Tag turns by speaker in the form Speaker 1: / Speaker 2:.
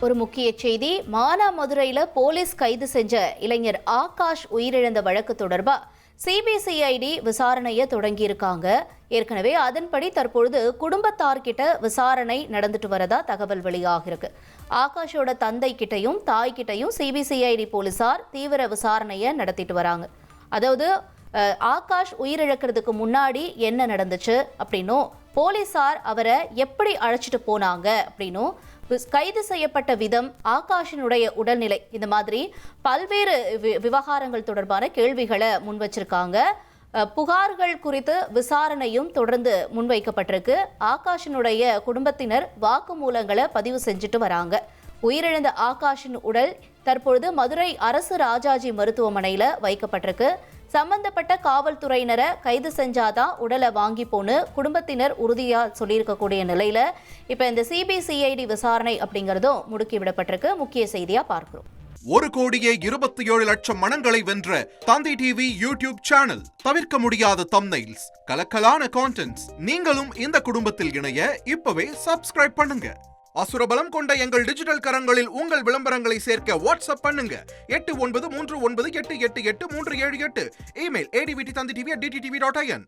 Speaker 1: ஒரு முக்கிய செய்தி, மானாமதுரையில போலீஸ் கைது செஞ்ச இளைஞர் ஆகாஷ் உயிரிழந்த வழக்கு தொடர்பா சிபிசிஐடி விசாரணையை தொடங்கியிருக்காங்க. ஏற்கனவே அதன்படி தற்பொழுது குடும்பத்தார்கிட்ட விசாரணை நடந்துட்டு வரதா தகவல் வெளியாகிருக்கு. ஆகாஷோட தந்தை கிட்டையும் தாய் கிட்டையும் சிபிசிஐடி போலீசார் தீவிர விசாரணையை நடத்திட்டு வராங்க. அதாவது ஆகாஷ் உயிரிழக்கிறதுக்கு முன்னாடி என்ன நடந்துச்சு அப்படின்னும், போலீசார் அவரை எப்படி அழைச்சிட்டு போனாங்க அப்படின்னும், கைது செய்யப்பட்ட விதம், ஆகாஷினுடைய உடல்நிலை, இந்த மாதிரி பல்வேறு விவகாரங்கள் தொடர்பான கேள்விகளை முன் வச்சிருக்காங்க. புகார்கள் குறித்து விசாரணையும் தொடர்ந்து முன்வைக்கப்பட்டிருக்கு. ஆகாஷினுடைய குடும்பத்தினர் வாக்குமூலங்களை பதிவு செஞ்சுட்டு வராங்க. உயிரிழந்த ஆகாஷின் உடல் தற்பொழுது மதுரை அரசு ராஜாஜி மருத்துவமனையில் வைக்கப்பட்டிருக்கு. சம்பந்தப்பட்ட காவல்துறையினரை கைது செஞ்சாதான் உடலை வாங்கி போன்னு குடும்பத்தினர் உறுதியா சொல்லியிருக்கக்கூடிய நிலையில இப்ப இந்த சிபிசிஐடி விசாரணை அப்படிங்கறதும் முடுக்கி விடப்பட்டிருக்கு. முக்கிய செய்தியா பார்க்கிறோம்.
Speaker 2: 1,77,00,000 மனங்களை வென்ற தந்தி டிவி யூடியூப் சேனல். தவிர்க்க முடியாத தம்ப்நெயில்ஸ், கலக்கலான கான்டென்ட்ஸ். நீங்களும் இந்த குடும்பத்தில் இணைய இப்பவே சப்ஸ்கிரைப் பண்ணுங்க. அசுரபலம் கொண்ட எங்கள் டிஜிட்டல் கரங்களில் உங்கள் விளம்பரங்களை சேர்க்க வாட்ஸ்அப் பண்ணுங்க. 8939888838. Email advtthanditv@dttv.in.